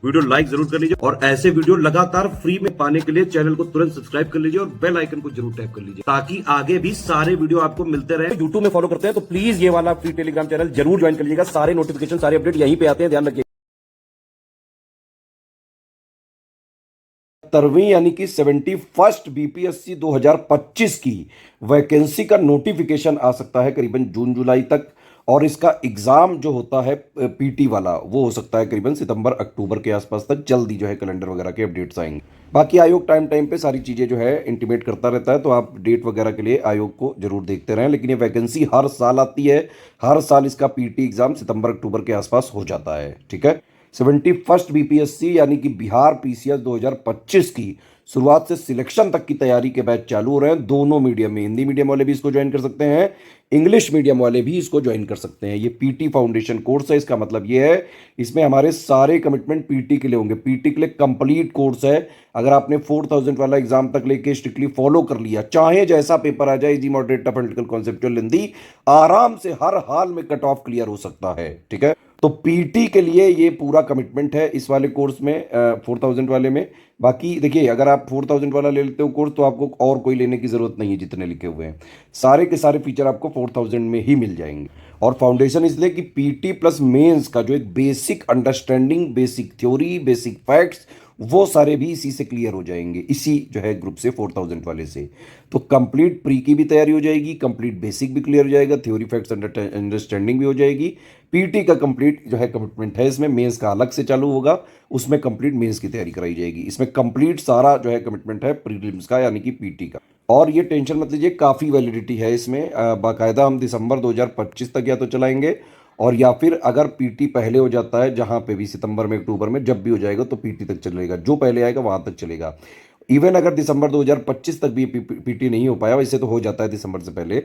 Video like जरूर कर लीजिए और ऐसे वीडियो लगातार फ्री में पाने के लिए चैनल को तुरंत सब्सक्राइब कर लीजिए और बेल आइकन को जरूर टैप कर लीजिए ताकि आगे भी सारे वीडियो आपको मिलते रहे। यूट्यूब में फॉलो करते हैं तो प्लीज ये वाला फ्री टेलीग्राम चैनल जरूर ज्वाइन कर लीजिएगा। सारे नोटिफिकेशन सारे अपडेट यहीं पे आते हैं, ध्यान रखिए। 70वीं यानी कि 71st बीपीएससी 2025 की वैकेंसी का नोटिफिकेशन आ सकता है करीबन जून जुलाई तक, और इसका एग्जाम जो होता है पीटी वाला वो हो सकता है करीबन सितंबर अक्टूबर के आसपास तक। जल्दी जो है कैलेंडर वगैरह के अपडेट्स आएंगे। बाकी आयोग टाइम टाइम पे सारी चीज़ें जो है इंटीमेट करता रहता है, तो आप डेट वगैरह के लिए आयोग को जरूर देखते रहें। लेकिन ये वैकेंसी हर साल आती है, हर साल इसका पीटी एग्जाम सितंबर अक्टूबर के आसपास हो जाता है। ठीक है, 71st बीपीएससी यानी कि बिहार पीसीएस 2025 की शुरुआत से सिलेक्शन तक की तैयारी के बैच चालू हो रहे हैं दोनों मीडियम में। हिंदी मीडियम वाले भी इसको ज्वाइन कर सकते हैं, इंग्लिश मीडियम वाले भी इसको ज्वाइन कर सकते हैं। ये पीटी फाउंडेशन कोर्स है। इसका मतलब ये है इसमें हमारे सारे कमिटमेंट पीटी के लिए होंगे। पीटी के लिए कंप्लीट कोर्स है। अगर आपने 4000 वाला एग्जाम तक लेके स्ट्रिक्टली फॉलो कर लिया, चाहे जैसा पेपर आ जाए, easy moderate tough analytical conceptual Hindi, आराम से हर हाल में कट ऑफ क्लियर हो सकता है। ठीक है, तो पीटी के लिए ये पूरा कमिटमेंट है इस वाले कोर्स में, 4000 वाले में। बाकी देखिए, अगर आप 4000 वाला ले लेते हो कोर्स तो आपको और कोई लेने की जरूरत नहीं है। जितने लिखे हुए हैं सारे के सारे फीचर आपको 4000 में ही मिल जाएंगे। और फाउंडेशन इसलिए कि पीटी प्लस मेंस का जो एक basic understanding, basic theory, basic facts, वो सारे भी इसी से क्लियर हो जाएंगे, इसी जो है ग्रुप से 4000 वाले से। तो कंप्लीट प्री की भी तैयारी हो जाएगी, कंप्लीट बेसिक भी क्लियर हो जाएगा, थ्योरी फैक्ट्स अंडरस्टैंडिंग भी हो जाएगी। पीटी का कंप्लीट जो है कमिटमेंट है इसमें। मेंस का अलग से चालू होगा, उसमें कंप्लीट मेंस की तैयारी कराई जाएगी। इसमें कंप्लीट सारा जो है कमिटमेंट है प्रीलिम्स का यानी कि पीटी का। और ये टेंशन मत लीजिए, काफ़ी वैलिडिटी है इसमें। बाकायदा हम दिसंबर 2025 तक या तो चलाएंगे, और या फिर अगर पीटी पहले हो जाता है, जहां पे भी सितंबर में अक्टूबर में जब भी हो जाएगा, तो पीटी तक चलेगा। जो पहले आएगा वहां तक चलेगा। इवन अगर दिसंबर 2025 तक भी पीटी नहीं हो पाया, वैसे तो हो जाता है दिसंबर से पहले,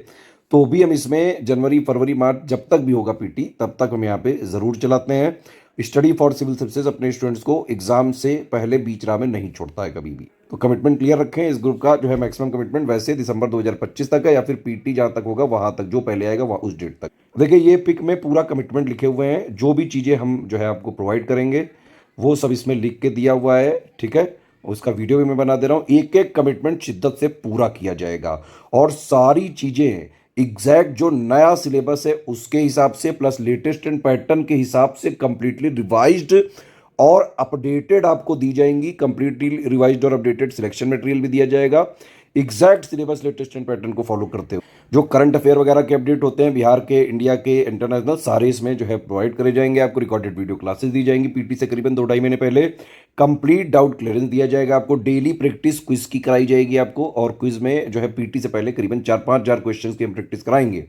तो भी हम इसमें जनवरी फरवरी मार्च जब तक भी होगा पीटी, तब तक हम यहाँ पे ज़रूर चलाते हैं। स्टडी फॉर सिविल सर्विसेज अपने स्टूडेंट्स को एग्जाम से पहले बीच राह में नहीं छोड़ता है कभी भी। तो कमिटमेंट क्लियर रखें। इस ग्रुप का जो है मैक्सिमम कमिटमेंट वैसे दिसंबर 2025 तक है, या फिर पीटी जहां तक होगा वहां तक, जो पहले आएगा वहां उस डेट तक। देखिए, ये पिक में पूरा कमिटमेंट लिखे हुए हैं। जो भी चीज़ें हम जो है आपको प्रोवाइड करेंगे वो सब इसमें लिख के दिया हुआ है। ठीक है, उसका वीडियो भी मैं बना दे रहा हूँ। एक एक कमिटमेंट शिद्दत से पूरा किया जाएगा, और सारी चीज़ें एग्जैक्ट जो नया सिलेबस है उसके हिसाब से, प्लस लेटेस्ट एंड पैटर्न के हिसाब से कंप्लीटली रिवाइज्ड और अपडेटेड आपको दी जाएंगी। कंप्लीटली रिवाइज्ड और अपडेटेड सिलेक्शन मटेरियल भी दिया जाएगा, exact syllabus latest and pattern को फॉलो करते हुए। जो करंट अफेयर वगैरह के अपडेट होते हैं बिहार के, इंडिया के, इंटरनेशनल, सारे इसमें जो है प्रोवाइड करे जाएंगे। आपको रिकॉर्डेड वीडियो क्लासेस दी जाएंगी पीटी से करीबन 2-2.5 महीने पहले। कंप्लीट डाउट क्लियरेंस दिया जाएगा आपको। डेली प्रैक्टिस क्विज की कराई जाएगी आपको, और क्विज में जो है पीटी से पहले करीबन 4-5 हजार क्वेश्चन की हम प्रैक्टिस कराएंगे।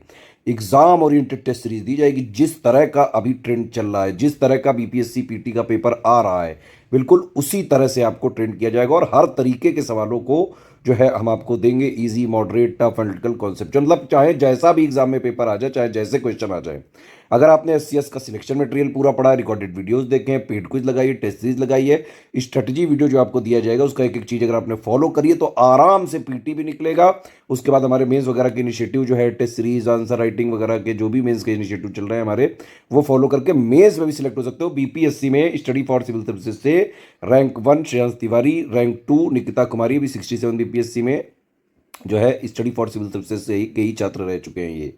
एग्जाम ओरिएंटेड टेस्ट सीरीज दी जाएगी। जिस तरह का अभी ट्रेंड चल रहा है, जिस तरह का बीपीएससी पीटी का पेपर आ रहा है, बिल्कुल उसी तरह से आपको ट्रेंड किया जाएगा, और हर तरीके के सवालों को जो है हम आपको देंगे। Easy, moderate, tough, analytical, conceptual, मतलब चाहे जैसा भी एग्जाम में पेपर आ जाए, चाहे जैसे क्वेश्चन आ जाए। अगर आपने एससीएस का सिलेक्शन मटेरियल पूरा पढ़ा है, रिकॉर्डेड वीडियोस देखे हैं, पेड क्विज लगाइए, टेस्ट सीरीज लगाइए, स्ट्रेटजी वीडियो जो आपको दिया जाएगा उसका एक एक चीज अगर आपने फॉलो करिए तो आराम से पीटी भी निकलेगा। उसके बाद हमारे मेंस वगैरह के इनिशिएटिव जो है, टेस्ट सीरीज, आंसर राइटिंग वगैरह के जो भी मेंस के इनिशिएटिव चल रहे हैं हमारे, वो फॉलो करके मेंस में भी सिलेक्ट हो सकते हो। बीपीएससी में स्टडी फॉर सिविल सर्विसेज से रैंक 1 श्रेयांश तिवारी, रैंक 2 निकिता कुमारी, अभी 67 बीपीएससी में जो है स्टडी फॉर सिविल सर्विसेज से कई छात्र रह चुके हैं ये।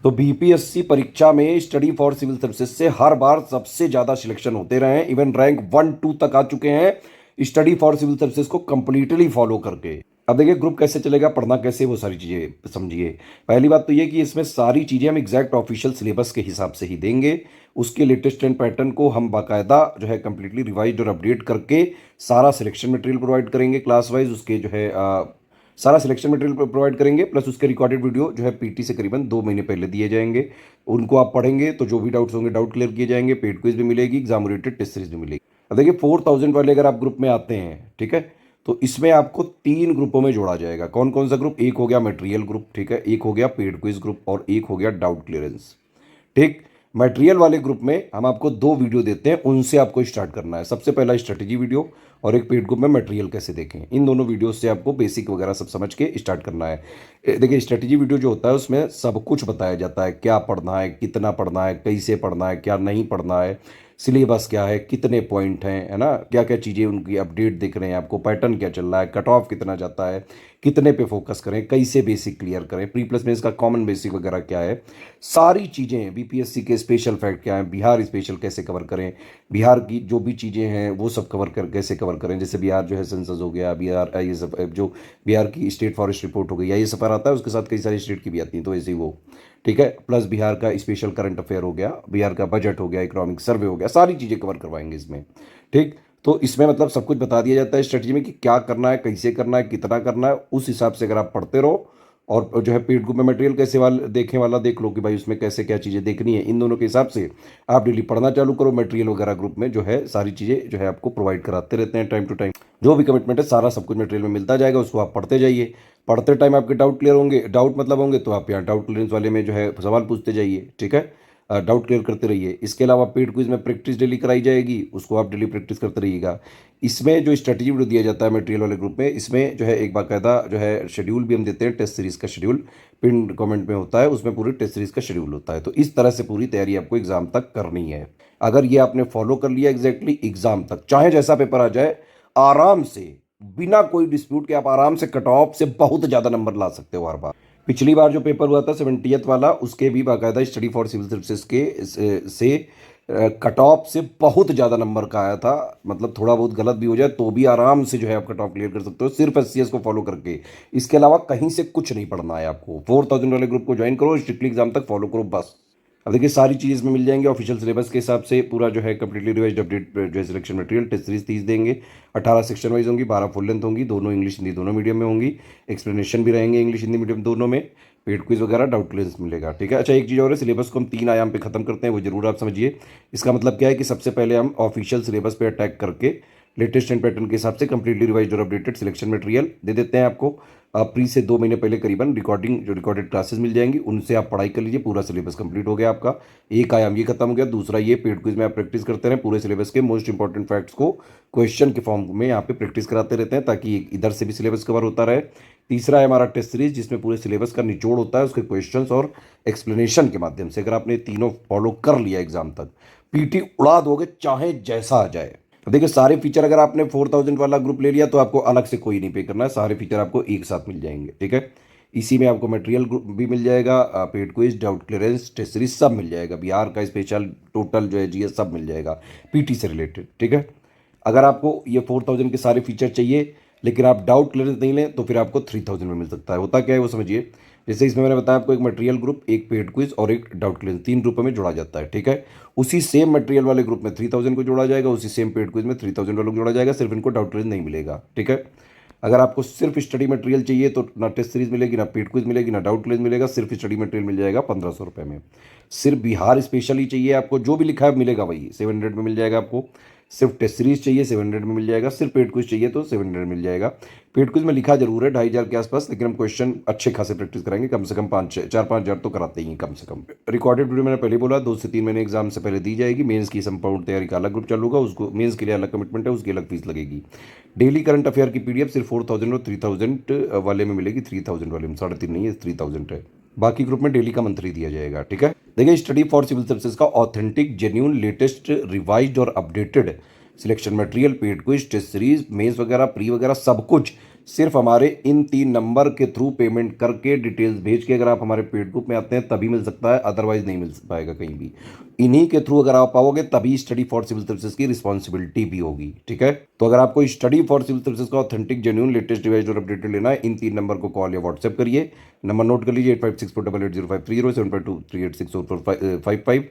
तो बीपीएससी परीक्षा में स्टडी फॉर सिविल सर्विसेज से हर बार सबसे ज्यादा सिलेक्शन होते रहे हैं। इवन रैंक 1-2 तक आ चुके हैं स्टडी फॉर सिविल सर्विसेज को कंप्लीटली फॉलो करके। अब देखिए ग्रुप कैसे चलेगा, पढ़ना कैसे, वो सारी चीजें समझिए। पहली बात तो ये कि इसमें सारी चीजें हम एग्जैक्ट ऑफिशियल सिलेबस के हिसाब से ही देंगे। उसके लेटेस्ट एंड पैटर्न को हम बाकायदा जो है कंप्लीटली रिवाइज और अपडेट करके सारा सिलेक्शन मटेरियल प्रोवाइड करेंगे क्लास वाइज। उसके जो है सारा सिलेक्शन मटेरियल प्रोवाइड करेंगे, प्लस उसके रिकॉर्डेड वीडियो जो है पीटी से करीबन 2 महीने पहले दिए जाएंगे। उनको आप पढ़ेंगे तो जो भी डाउट्स होंगे डाउट क्लियर किए जाएंगे। पेड क्विज भी मिलेगी, एग्जाम ओरिएंटेड टेस्ट सीरीज भी मिलेगी। अब देखिए 4000 वाले अगर आप ग्रुप में आते हैं, ठीक है, तो इसमें आपको 3 ग्रुपों में जोड़ा जाएगा। कौन कौन सा ग्रुप? एक हो गया मटेरियल ग्रुप, ठीक है, एक हो गया पेड क्विज ग्रुप, और एक हो गया डाउट क्लियरेंस। ठीक, मटेरियल वाले ग्रुप में हम आपको 2 वीडियो देते हैं, उनसे आपको स्टार्ट करना है। सबसे पहला स्ट्रेटेजी वीडियो, और एक पेड ग्रुप में मटेरियल कैसे देखें। इन दोनों वीडियो से आपको बेसिक वगैरह सब समझ के स्टार्ट करना है। देखिए स्ट्रेटेजी वीडियो जो होता है उसमें सब कुछ बताया जाता है, क्या पढ़ना है, कितना पढ़ना है, कैसे पढ़ना है, क्या नहीं पढ़ना है, सिलेबस क्या है, कितने पॉइंट हैं, है ना, क्या क्या चीज़ें उनकी अपडेट दिख रहे हैं आपको, पैटर्न क्या चल रहा है, कट ऑफ कितना जाता है, कितने पे फोकस करें, कैसे बेसिक क्लियर करें, प्री प्लस में इसका कॉमन बेसिक वगैरह क्या है, सारी चीज़ें, बीपीएससी के स्पेशल फैक्ट क्या है, बिहार स्पेशल कैसे कवर करें, बिहार की जो भी चीज़ें हैं वो सब कवर कर कैसे कवर करें, जैसे बिहार जो है सेंसस हो गया, बिहार ये सब जो बिहार की स्टेट फॉरेस्ट रिपोर्ट हो गई, या ये सब पर आता है, उसके साथ कई सारी स्टेट की भी आती हैं, तो ऐसे ही वो ठीक है, प्लस बिहार का स्पेशल करंट अफेयर हो गया, बिहार का बजट हो गया, इकोनॉमिक सर्वे हो गया, सारी चीज़ें कवर करवाएंगे इसमें। ठीक, तो इसमें मतलब सब कुछ बता दिया जाता है स्ट्रेटजी में कि क्या करना है, कैसे करना है, कितना करना है, उस हिसाब से अगर आप पढ़ते रहो और जो है पेड ग्रुप में मटेरियल कैसे वाला देखें वाला देख लो कि भाई उसमें कैसे क्या चीज़ें देखनी है, इन दोनों के हिसाब से आप डेली पढ़ना चालू करो। मटेरियल वगैरह ग्रुप में जो है सारी चीज़ें जो है आपको प्रोवाइड कराते रहते हैं टाइम टू टाइम, जो भी कमिटमेंट है सारा सब कुछ मटेरियल में मिलता जाएगा, उसको आप पढ़ते जाइए। पढ़ते टाइम आपके डाउट क्लियर होंगे, डाउट मतलब होंगे तो आप यहाँ डाउट क्लियरेंस वाले में जो है सवाल पूछते जाइए, ठीक है, डाउट क्लियर करते रहिए। इसके अलावा पेड क्विज में प्रैक्टिस डेली कराई जाएगी, उसको आप डेली प्रैक्टिस करते रहिएगा। इसमें जो स्ट्रेटजी वीडियो दिया जाता है मटेरियल वाले ग्रुप में, इसमें जो है एक बाकायदा जो है शेड्यूल भी हम देते हैं, टेस्ट सीरीज का शेड्यूल पिन कमेंट में होता है, उसमें पूरी टेस्ट सीरीज का शेड्यूल होता है। तो इस तरह से पूरी तैयारी आपको एग्जाम तक करनी है। अगर ये आपने फॉलो कर लिया एग्जैक्टली एग्जाम तक, चाहे जैसा पेपर आ जाए, आराम से बिना कोई डिस्प्यूट के आप आराम से कट ऑफ से बहुत ज़्यादा नंबर ला सकते हो हर बार। पिछली बार जो पेपर हुआ था 70th वाला, उसके भी बाकायदा स्टडी फॉर सिविल सर्विसेज के से कट ऑफ से बहुत ज़्यादा नंबर का आया था। मतलब थोड़ा बहुत गलत भी हो जाए तो भी आराम से जो है आप कट ऑफ क्लियर कर सकते हो, सिर्फ एससीएस को फॉलो करके। इसके अलावा कहीं से कुछ नहीं पढ़ना है आपको। 4000 वाले ग्रुप को ज्वाइन करो, स्ट्रिक्टली एग्जाम तक फॉलो करो बस। अब देखिए सारी चीज़ इसमें मिल जाएंगी ऑफिशियल सिलेबस के हिसाब से, पूरा जो है कंप्लीटली रिवाइज्ड अपडेट जो है सिलेक्शन मटेरियल, टेस्ट सीरीज 30 देंगे, 18 सेक्शन वाइज होंगी, 12 फुल लेंथ होंगी, दोनों इंग्लिश हिंदी दोनों मीडियम में होंगी, एक्सप्लेनेशन भी रहेंगे इंग्लिश हिंदी मीडियम दोनों में, पेड क्विज वगैरह डाउट क्लियरेंस मिलेगा, ठीक है। अच्छा एक चीज़ और है, सिलेबस को हम 3 आयाम पे खत्म करते हैं, वो जरूर आप समझिए। इसका मतलब क्या है कि सबसे पहले हम ऑफिशियल सिलेबस पे अटैक करके लेटेस्ट एंड पैटर्न के हिसाब से कंप्लीटली रिवाइज्ड और अपडेटेड सिलेक्शन मटेरियल दे देते हैं आपको। प्री से 2 महीने पहले करीबन रिकॉर्डिंग जो रिकॉर्डेड क्लासेस मिल जाएंगी, उनसे आप पढ़ाई कर लीजिए, पूरा सिलेबस कंप्लीट हो गया आपका। एक आयाम ये खत्म हो गया। दूसरा ये पेड क्विज में आप प्रैक्टिस करते रहें, पूरे सिलेबस के मोस्ट इंपॉर्टेंट फैक्ट्स को क्वेश्चन के फॉर्म में यहाँ पे प्रैक्टिस कराते रहते हैं, ताकि इधर से भी सिलेबस कवर होता रहे। तीसरा है हमारा टेस्ट सीरीज, जिसमें पूरे सिलेबस का निचोड़ होता है, उसके क्वेश्चंस और एक्सप्लेनेशन के माध्यम से। अगर आपने तीनों फॉलो कर लिया एग्जाम तक, पीटी उड़ा दोगे चाहे जैसा आ जाए। तो देखिए सारे फीचर अगर आपने 4000 वाला ग्रुप ले लिया तो आपको अलग से कोई नहीं पे करना है, सारे फीचर आपको एक साथ मिल जाएंगे, ठीक है। इसी में आपको मटेरियल ग्रुप भी मिल जाएगा, paid quiz, doubt clearance, test series सब मिल जाएगा, बिहार का स्पेशल टोटल जो है जीएस सब मिल जाएगा पीटी से रिलेटेड, ठीक है। अगर आपको ये 4000 के सारे फीचर चाहिए लेकिन आप डाउट क्लियरेंस नहीं लें तो फिर आपको 3000 में मिल सकता है। होता क्या है वो समझिए। जैसे इसमें मैंने बताया आपको, एक मटेरियल ग्रुप, एक पेड क्विज और एक डाउट क्लियरेंस, 3 ग्रुपों में जोड़ा जाता है, ठीक है। उसी सेम मटेरियल वाले ग्रुप में 3000 को जोड़ा जाएगा, उसी सेम पेड क्विज में 3000 वालों को जोड़ा जाएगा, सिर्फ इनको डाउट क्लियरेंस नहीं मिलेगा, ठीक है। अगर आपको सिर्फ स्टडी मटेरियल चाहिए तो ना टेस्ट सीरीज मिलेगी, ना पेड क्विज मिलेगी, ना डाउट क्लियरेंस मिलेगा, सिर्फ स्टडी मटेरियल मिल जाएगा 1500 रुपये में। सिर्फ बिहार स्पेशल ही चाहिए आपको, जो भी लिखा है मिलेगा वही 700 में मिल जाएगा आपको। सिर्फ टेस्ट सीरीज चाहिए 700 में मिल जाएगा, सिर्फ पेड क्विज चाहिए तो 700 मिल जाएगा। पेड क्विज में लिखा जरूर है 2500 के आसपास, लेकिन हम क्वेश्चन अच्छे खासे प्रैक्टिस कराएंगे, कम से कम 4-5 हज़ार तो कराते ही हैं कम से कम। रिकॉर्डेड वीडियो मैंने पहले बोला 2 से 3 महीने एग्जाम से पहले दी जाएगी। मेंस की संपूर्ण तैयारी का अलग ग्रुप चालू होगा, उसको मेंस के लिए अलग कमिटमेंट है, उसकी अलग फीस लगेगी। डेली करंट अफेयर की पीडीएफ सिर्फ 4000 और 3000 वाले में मिलेगी, 3000 वाले में 3.5 नहीं है, 3000 है। बाकी ग्रुप में डेली का मंथली दिया जाएगा, ठीक है। देखिए स्टडी फॉर सिविल सर्विसेज का ऑथेंटिक, जेन्यून, लेटेस्ट, रिवाइज्ड और updated selection material, paid quiz, test series, mains वगैरह, प्री वगैरह सब कुछ सिर्फ हमारे इन 3 नंबर के थ्रू पेमेंट करके डिटेल्स भेज के अगर आप हमारे पेड ग्रुप में आते हैं तभी मिल सकता है, अदरवाइज नहीं मिल पाएगा कहीं भी। इन्हीं के थ्रू अगर आप पाओगे तभी स्टडी फॉर सिविल सर्विसेज की रिस्पॉन्सिबिलिटी भी होगी, ठीक है। तो अगर आपको स्टडी फॉर सिविल सर्विसेज का ऑथेंटिक, जेन्यून, लेटेस्ट, रिवाइज्ड और अपडेटेड लेना है, इन 3 नंबर को कॉल या व्हाट्सएप करिए। नंबर नोट कर लीजिए 8564880530, 7523864555,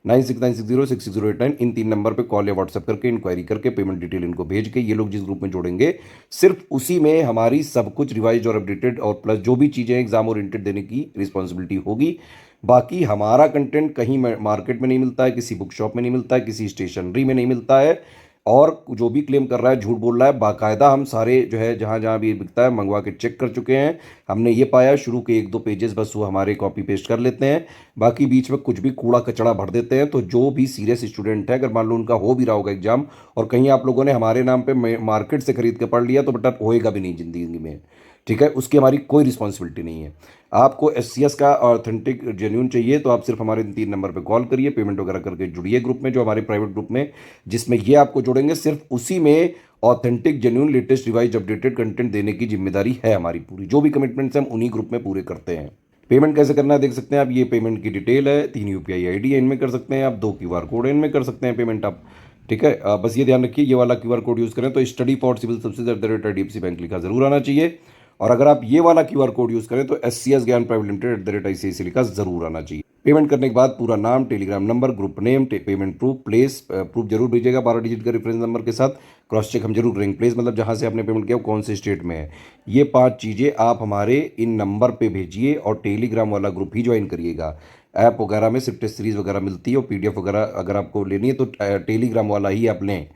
9696066089। इन 3 नंबर पे कॉल या व्हाट्सएप करके इंक्वायरी करके पेमेंट डिटेल इनको भेज के ये लोग जिस ग्रुप में जोड़ेंगे, सिर्फ उसी में हमारी सब कुछ रिवाइज और अपडेटेड और प्लस जो भी चीज़ें एग्जाम ओरिएंटेड देने की रिस्पॉन्सिबिलिटी होगी। बाकी हमारा कंटेंट कहीं मार्केट में नहीं मिलता है, किसी बुक शॉप में नहीं मिलता है, किसी स्टेशनरी में नहीं मिलता है, और जो भी क्लेम कर रहा है झूठ बोल रहा है। बाकायदा हम सारे जो है जहाँ जहाँ भी बिकता है मंगवा के चेक कर चुके हैं। हमने ये पाया शुरू के 1-2 पेजेस बस वो हमारे कॉपी पेस्ट कर लेते हैं, बाकी बीच में कुछ भी कूड़ा कचड़ा भर देते हैं। तो जो भी सीरियस स्टूडेंट है, अगर मान लो उनका हो भी रहा होगा एग्जाम और कहीं आप लोगों ने हमारे नाम पे मार्केट से खरीद के पढ़ लिया तो बेटा होएगा भी नहीं ज़िंदगी में, ठीक है, उसकी हमारी कोई रिस्पॉन्सिबिलिटी नहीं है। आपको एससीएस का ऑथेंटिक जेन्यून चाहिए तो आप सिर्फ हमारे 3 नंबर पे कॉल करिए, पेमेंट वगैरह करके जुड़िए ग्रुप में, जो हमारे प्राइवेट ग्रुप में, जिसमें ये आपको जोड़ेंगे। सिर्फ उसी में authentic genuine latest revise updated content देने की जिम्मेदारी है हमारी पूरी। जो भी कमिटमेंट्स हम उन्हीं ग्रुप में पूरे करते हैं। पेमेंट कैसे करना है देख सकते हैं आप, ये पेमेंट की डिटेल है, 3 यूपीआई आईडी है, इनमें कर सकते हैं आप, 2 क्यूआर कोड है, इनमें कर सकते हैं पेमेंट आप। ठीक है, बस ये ध्यान रखिए, ये वाला क्यूआर कोड यूज़ करें तो study for civil subsidy bank लिखा जरूर आना चाहिए। और अगर आप ये वाला क्यूआर कोड यूज़ करें तो एससीएस ज्ञान प्राइवेट लिमिटेड @ICICI लिखा जरूर आना चाहिए। पेमेंट करने के बाद पूरा नाम, Telegram number, group name, payment proof, place proof जरूर भेजिएगा 12 डिजिट का रेफरेंस नंबर के साथ। क्रॉस चेक हम जरूर करेंगे, प्लेस मतलब जहां से आपने पेमेंट किया वो कौन से स्टेट में है। ये 5 चीज़ें आप हमारे इन नंबर पे भेजिए और टेलीग्राम वाला ग्रुप ही ज्वाइन करिएगा। ऐप वगैरह में सिर्फ टेस्ट सीरीज वगैरह मिलती है और पीडीएफ वगैरह अगर आपको लेनी है तो टेलीग्राम वाला ही आप लें।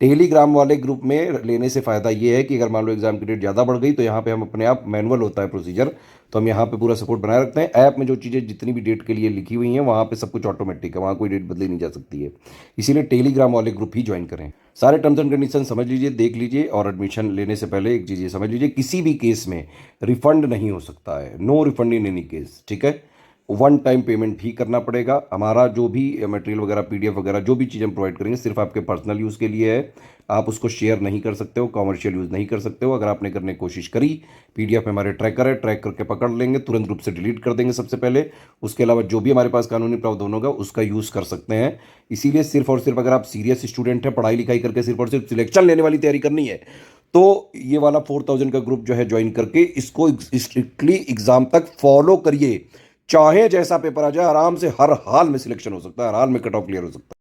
टेलीग्राम वाले ग्रुप में लेने से फ़ायदा ये है कि अगर मान लो एग्जाम की डेट ज़्यादा बढ़ गई तो यहाँ पे हम अपने आप, मैनुअल होता है प्रोसीजर, तो हम यहाँ पे पूरा सपोर्ट बनाए रखते हैं। ऐप में जो चीज़ें जितनी भी डेट के लिए लिखी हुई हैं वहाँ पे सब कुछ ऑटोमेटिक है, वहाँ कोई डेट बदली नहीं जा सकती है। इसीलिए टेलीग्राम वाले ग्रुप ही ज्वाइन करें। सारे टर्म्स एंड कंडीशन समझ लीजिए, देख लीजिए, और एडमिशन लेने से पहले एक चीज़ ये समझ लीजिए, किसी भी केस में रिफंड नहीं हो सकता है। No refund in any case. ठीक है, वन टाइम पेमेंट ही करना पड़ेगा। हमारा जो भी मटेरियल वगैरह, पीडीएफ वगैरह, जो भी चीज़ हम प्रोवाइड करेंगे सिर्फ आपके पर्सनल यूज़ के लिए है। आप उसको शेयर नहीं कर सकते हो, कॉमर्शियल यूज़ नहीं कर सकते हो। अगर आपने करने की कोशिश करी, पीडीएफ में हमारे ट्रैकर है, ट्रैक करके पकड़ लेंगे, तुरंत रूप से डिलीट कर देंगे सबसे पहले। उसके अलावा जो भी हमारे पास कानूनी प्रावधान होगा उसका यूज़ कर सकते हैं। इसीलिए सिर्फ और सिर्फ अगर आप सीरियस स्टूडेंट हैं, पढ़ाई लिखाई करके सिर्फ और सिर्फ सिलेक्शन लेने वाली तैयारी करनी है, तो ये वाला 4000 का ग्रुप जो है ज्वाइन करके इसको स्ट्रिक्टली एग्जाम तक फॉलो करिए। चाहे जैसा पेपर आ जाए, आराम से हर हाल में सिलेक्शन हो सकता है, हर हाल में कट ऑफ क्लियर हो सकता है।